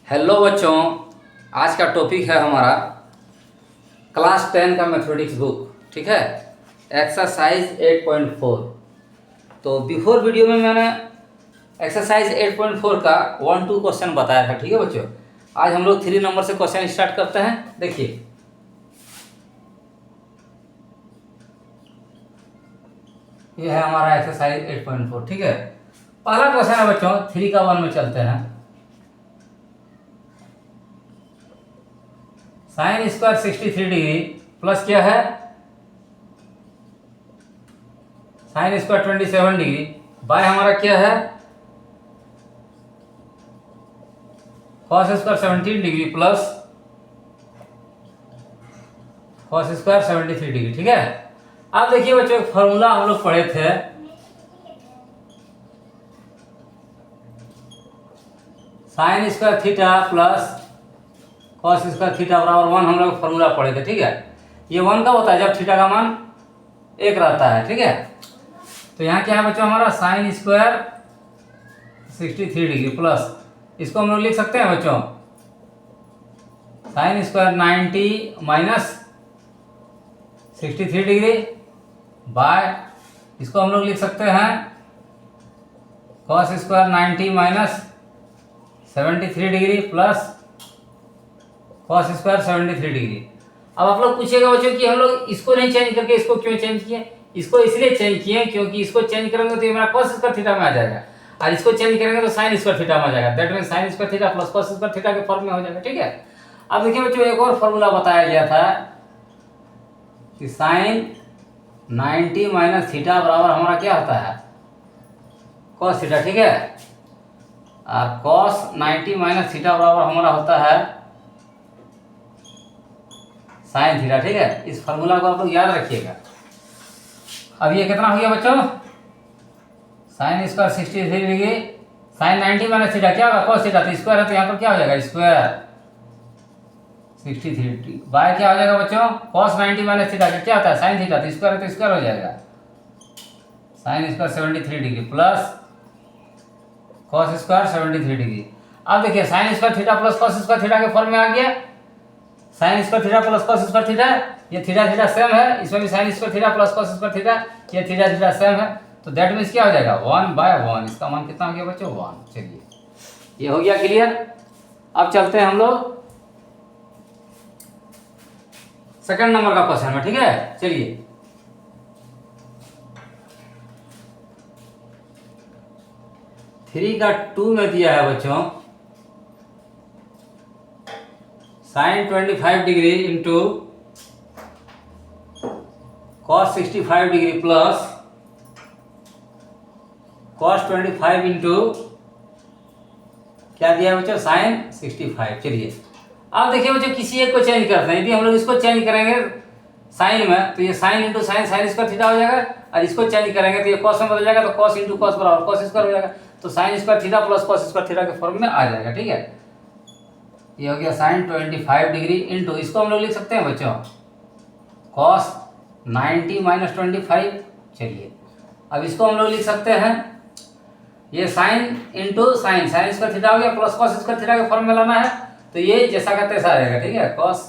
Hello बच्चों, आज का टॉपिक है हमारा क्लास 10 का मैथमेटिक्स बुक। ठीक है, एक्सरसाइज 8.4। तो बिफोर वीडियो में मैंने एक्सरसाइज 8.4 का 1-2 क्वेश्चन बताया था। ठीक है बच्चों, आज हम लोग 3 नंबर से क्वेश्चन स्टार्ट करते हैं। देखिए, ये है हमारा एक्सरसाइज 8.4। ठीक है, पहला क्वेश्चन है बच्चों, 3 का 1 में चलते हैं। साइन स्क्वायर 63 डिग्री प्लस क्या है, साइन स्क्वायर 27 डिग्री बाय हमारा क्या है, cos square 17 degree plus cos square 73 degree. ठीक है, अब देखिए बच्चों, एक फॉर्मूला हम लोग पढ़े थे, sign square theta plus cos square theta बराबर 1। हम लोग फॉर्मूला पढ़े थे। ठीक है, ये 1 कब होता है, जब थीटा का मान 1 रहता है। ठीक है, तो यहाँ क्या है बच्चों, हमारा साइन स्क्वायर 63 डिग्री प्लस, इसको हम लोग लिख सकते हैं बच्चों, sine square 90 minus 63 degree by, इसको हम लोग लिख सकते हैं cos square 90 minus 73 degree plus cos square 73 degree. अब आप लोग पूछिएगा बच्चों कि हम लोग इसको नहीं चेंज करके इसको क्यों चेंज किए। इसको इसलिए चेंज किए क्योंकि इसको चेंज करेंगे तो ये मेरा कॉस स्क्वायर थीटा में आ जाएगा, और इसको चेंज करेंगे तो साइन स्क्वायर थीटा में आ जाएगा। That means sign square theta plus cos square theta के फॉर्म में हो जाएगा। ठीक है, अब देखिए बच्चों, एक और फॉर्मूला बताया गया था कि साइन 90 माइनस थीटा बराबर हमारा क्या होता है, कॉस थीटा। ठीक है, और कॉस 90 माइनस थीटा बराबर हमारा होता है साइन थीटा। ठीक है, इस फार्मूला को आप लोग याद रखिएगा। अब ये कितना हो गया बच्चों, sine square 63 degree, sine 90 minus theta क्या होगा, कॉस थीटा, तो स्क्वायर है तो यहाँ पर क्या हो जाएगा, स्क्वायर 63 बाय क्या हो जाएगा बच्चों, कॉस 90 माइनस थीटा क्या होता है, साइन थीटा, तो स्क्वायर है तो स्क्वायर हो जाएगा, sine square 73 degree plus cos square 73 degree. अब देखिए, sign square theta plus cos square theta के फॉर्म में आ गया, sign square theta plus cos square theta, ये थीटा थीटा सेम है, इसमें भी sign square theta plus cos square theta, ये थीटा थीटा सेम है, तो दैट मींस क्या हो जाएगा 1/1। इसका मान कितना हो गया बच्चों, 1। चलिए, ये हो गया क्लियर। अब चलते हैं हम लोग सेकंड नंबर का क्वेश्चन में। ठीक है, चलिए, थ्री का 2 में दिया है बच्चों, sine 25 degree into cos 65 degree plus cos 25 into क्या दिया है बच्चों, साइन 65। चलिए, अब देखिए बच्चों, किसी एक को चेंज करते हैं। यदि हम लोग इसको चेंज करेंगे साइन में, तो ये sine into sine, sign square theta हो जाएगा, और इसको चेंज करेंगे तो ये कॉस में बदल जाएगा, तो कॉस इंटू कॉस बराबर कॉस स्क्वायर हो जाएगा, तो sign square theta plus cos square theta के फॉर्म में आ जाएगा। ठीक है, ये हो गया साइन 25 डिग्री इंटू, इसको हम लोग लिख सकते हैं बच्चों, कॉस 90 माइनस 25। चलिए, अब इसको हम लोग लिख सकते हैं, ये sine into sine, sign square theta हो गया प्लस कॉस स्क्वायर थीटा के फॉर्म में लाना है, तो ये जैसा का तैसा रहेगा। ठीक है, कॉस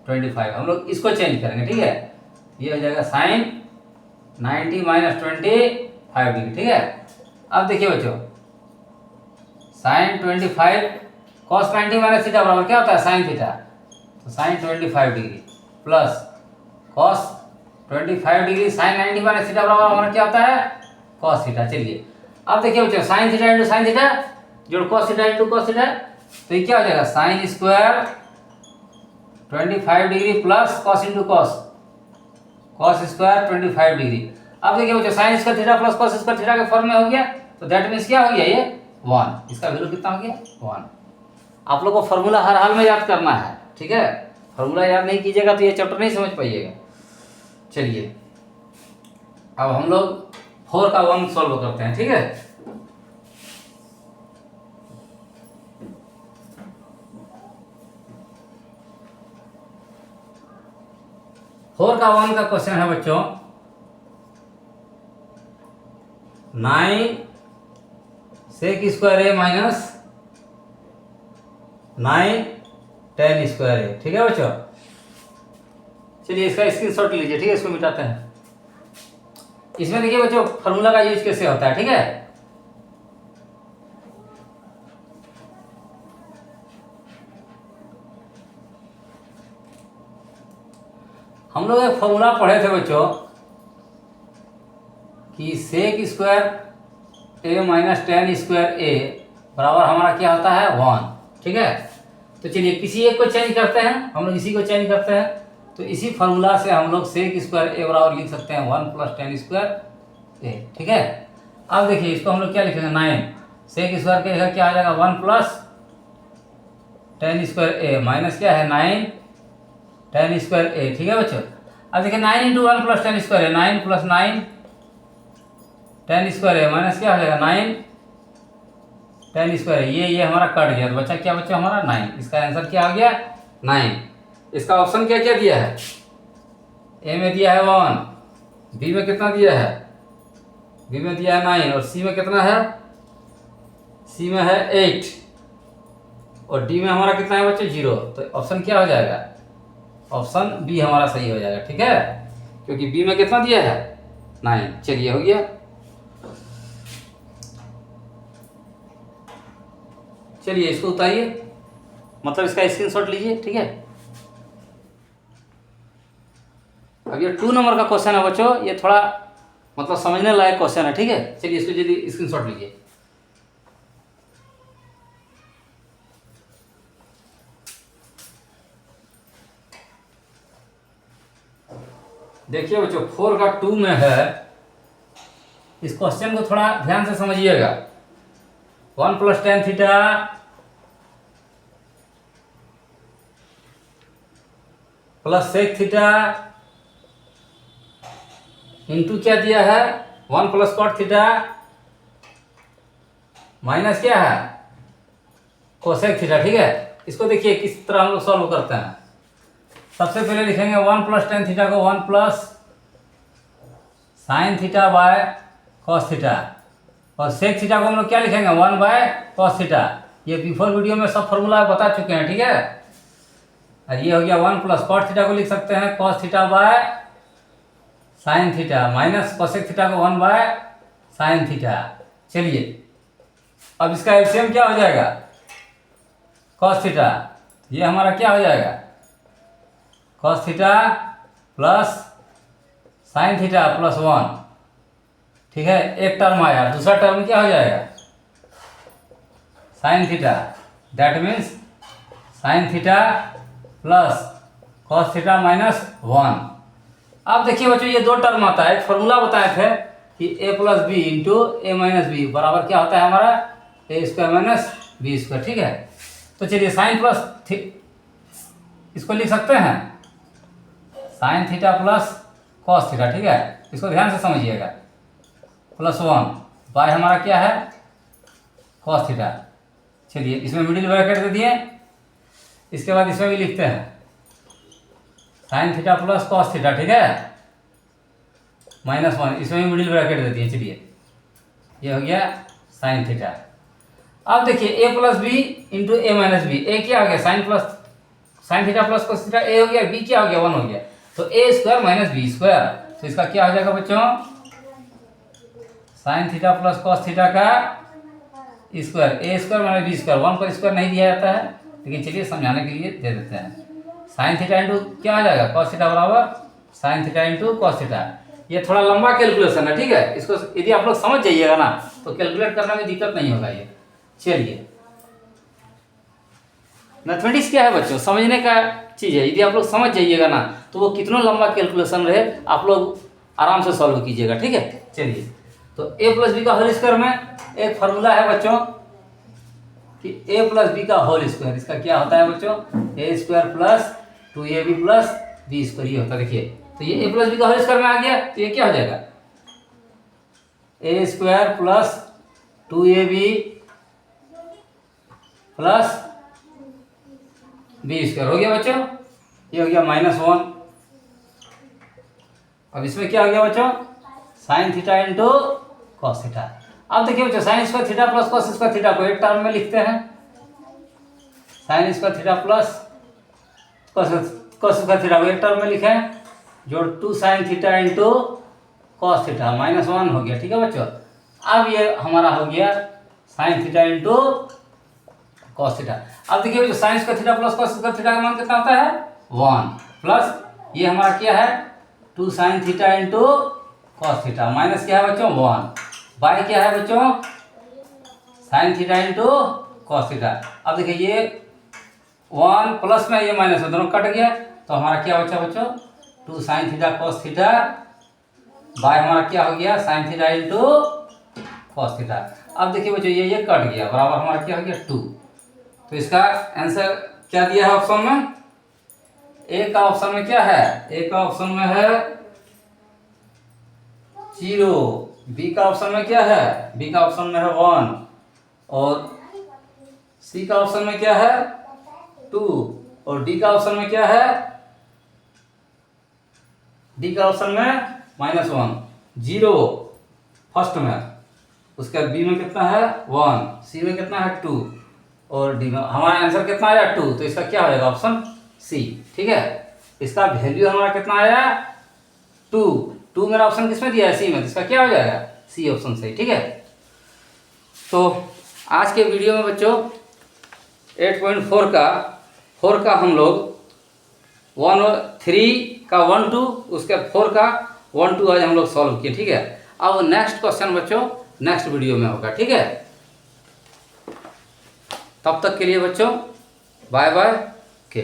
25 हम लोग इसको चेंज करेंगे। ठीक है, ये हो जाएगा साइन 90 माइनस 25 डिग्री। ठीक है, अब देखिए बच्चों, साइन 25 कॉस 90 माइनस थीटा बराबर क्या होता है, साइन थीटा, तो sine 25 degree plus cos 25 degree sine 90 minus theta बराबर हमारा क्या होता है, कॉस थीटा। चलिए, अब देखिए बच्चों, sine theta into sine theta जोड़ cos theta into cos theta, तो ये क्या हो जाएगा, sine square 25 degree plus cos into cos, cos square 25 degree. अब देखिए बच्चों, sine square theta plus cos square theta के फॉर्म में हो गया, तो दैट मींस क्या हो गया, ये 1। इसका वैल्यू कितना हो गया, 1। आप लोग को फॉर्मूला हर हाल में याद करना है। ठीक है, फॉर्मूला याद नहीं कीजिएगा तो ये चैप्टर नहीं समझ पाइएगा। चलिए, अब हम लोग 4 का 1 सॉल्व करते हैं। ठीक है, फोर का 1 का क्वेश्चन है बच्चों, 9 सेक स्क्वायर ए माइनस 9 tan स्क्वायर ए। ठीक है बच्चों, चलिए इसका स्क्रीनशॉट लीजिए। ठीक है, इसको मिटाते हैं। इसमें देखिए बच्चों फार्मूला का यूज कैसे होता है। ठीक है, हम लोग एक फॉर्मूला पढ़े थे बच्चों कि सेक स्क्वायर ए माइनस टेन स्क्वायर ए बराबर हमारा क्या होता है 1। ठीक है, तो चलिए किसी एक को चेंज करते हैं, हम लोग इसी को चेंज करते हैं। तो इसी फार्मूला से हम लोग सेक स्क्वायर ए बराबर लिख सकते हैं 1 प्लस टेन स्क्वायर ए। ठीक है, अब देखिए इसको हम लोग क्या लिखेंगे 9 सेक स्क्वायर के जगह क्या आ जाएगा 1 प्लस टेन स्क्वायर ए माइनस क्या है 9 टेन स्क्वायर ए। ठीक है बच्चों, अब देखिए 9 इंटू 1 प्लस टेन स्क्वायर है 9 प्लस 9 टेन स्क्वायर है माइनस क्या हो जाएगा 9 टेन स्क्वायर है। ये हमारा कट गया, तो बच्चा क्या बच्चा हमारा 9। इसका आंसर क्या आ गया 9। इसका ऑप्शन क्या क्या दिया है, ए में दिया है 1, बी में कितना दिया है, बी में दिया है 9 और सी में कितना है, सी में है 8 और डी में हमारा कितना है बच्चे 0। तो ऑप्शन क्या हो जाएगा, ऑप्शन बी हमारा सही हो जाएगा। ठीक है, क्योंकि बी में कितना दिया है 9। चलिए हो गया। चलिए इसको उतारिए, मतलब इसका स्क्रीनशॉट लीजिए। ठीक है, अब ये 2 नंबर का क्वेश्चन है बच्चों, ये थोड़ा मतलब समझने लायक क्वेश्चन है। ठीक है, चलिए इसको जल्दी स्क्रीनशॉट लीजिए। देखिए बच्चों 4 का 2 में है, इस क्वेश्चन को थोड़ा ध्यान से समझिएगा। 1 plus tan theta plus sec theta into क्या दिया है 1 प्लस कॉट थीटा माइनस क्या है कोसेक थीटा। ठीक है, इसको देखिए किस तरह हम लोग सॉल्व करते हैं। सबसे पहले लिखेंगे 1 प्लस टेन थीटा को 1 plus sine theta by cos theta और सेक थीटा को हम लोग क्या लिखेंगे 1 बाय कॉस थीटा। ये बिफोर वीडियो में सब फॉर्मूला बता चुके हैं। ठीक है, और ये हो गया 1 प्लस कॉट थीटा को लिख सकते हैं cos theta by sine theta minus cosec theta को 1 बाय साइन थीटा। चलिए अब इसका एलसीएम क्या हो जाएगा कॉस थीटा, ये हमारा क्या हो जाएगा cos theta plus sign theta plus 1। ठीक है, एक टर्म आया, दूसरा टर्म क्या हो जाएगा sine theta, that means sign theta plus cos theta minus 1। अब देखिए बच्चों ये 2 टर्म आता है, एक फॉर्मूला बताए थे कि a plus B into A minus B बराबर क्या होता है हमारा A square minus B square. ठीक है, तो चलिए साइन प्लस इसको लिख सकते हैं sign theta plus cos theta. ठीक है, इसको ध्यान से समझिएगा प्लस 1 बाय हमारा क्या है कॉस थीटा। चलिए इसमें मिडिल ब्रैकेट दे दिए, इसके बाद इसमें भी लिखते हैं sign theta plus cos theta. ठीक है, माइनस 1 इसमें भी मिडिल ब्रैकेट दे दिए। चलिए ये हो गया साइन थीटा। अब देखिए A plus B into A minus B, A क्या हो गया sine theta plus cos theta, A हो गया, बी क्या हो गया 1 हो गया, तो ए स्क्वायर माइनस बी स्क्वायर। तो इसका क्या हो जाएगा बच्चों sine theta plus cos theta का स्क्वायर, ए स्क्वायर माइनस बी स्क्वायर। 1 पर स्क्वायर नहीं दिया जाता है, लेकिन चलिए समझाने के लिए दे देते हैं। साइन थीटा इंटू क्या आ जाएगा कॉस थीटा बराबर sign theta into cos theta. ये थोड़ा लंबा कैलकुलेशन है। ठीक है, इसको यदि आप लोग समझ जाइएगा ना तो कैलकुलेट करने में दिक्कत नहीं होगा। ये चलिए मैथमेटिक्स क्या है बच्चों समझने का चीज़ है, यदि आप लोग समझ जाइएगा ना तो वो कितना लंबा कैलकुलेशन रहे आप लोग आराम से सॉल्व कीजिएगा। ठीक है, चलिए तो a प्लस बी का होल स्क्वायर में एक फार्मूला है बच्चों कि a प्लस बी का होल स्क्वायर, इसका क्या होता है बच्चों a square plus 2ab plus B square ये होता है। देखिए तो ये a प्लस बी का होल स्क्वायर में आ गया, तो ये क्या हो जाएगा a square plus 2ab plus B square हो गया बच्चों, ये हो गया -1। अब इसमें क्या हो गया बच्चों sine theta into cos theta. अब देखिए बच्चों sine square theta plus cos square theta को एक टर्म में लिखते हैं sign square theta plus cos square theta, एक टर्म में लिखें जो 2 sign theta into cos theta -1 हो गया। ठीक है बच्चों, अब ये हमारा हो गया sine theta into cos theta. अब देखिए जो sign square theta plus cos square theta का मान कितना होता है 1, प्लस ये हमारा क्या है 2 sign theta into cos theta, minus क्या है बच्चों 1, बाय क्या है बच्चों sine theta into cos theta. अब देखिए ये 1 प्लस में ये माइनस में दोनों कट गया, तो हमारा क्या बचा बच्चों 2 sine theta cos theta by हमारा क्या हो गया sine theta into cos theta. अब देखिए बच्चों ये कट गया, बराबर हमारा क्या हो गया 2। तो इसका आंसर क्या दिया है ऑप्शन में, ए का ऑप्शन में क्या है, ए का ऑप्शन में है 0, बी का ऑप्शन में क्या है, बी का ऑप्शन में है 1, और सी का ऑप्शन में क्या है 2, और डी का ऑप्शन में क्या है, डी का ऑप्शन में -1, 0 फर्स्ट में, उसके बी में कितना है 1, सी में कितना है 2, और डी में हमारा आंसर कितना आया 2। तो इसका क्या हो जाएगा ऑप्शन सी। ठीक है, इसका वैल्यू हमारा कितना आया 2 मेरा ऑप्शन किसमें दिया है सी में, तो इसका क्या हो जाएगा सी ऑप्शन सही। ठीक है, तो आज के वीडियो में बच्चों 8.4 का हम लोग 3 का 1 2 उसके 4 का 1 2 आज हम लोग सॉल्व किए। ठीक है, अब नेक्स्ट क्वेश्चन बच्चों नेक्स्ट वीडियो में होगा। ठीक है, तब तक के लिए बच्चों बाय बाय के।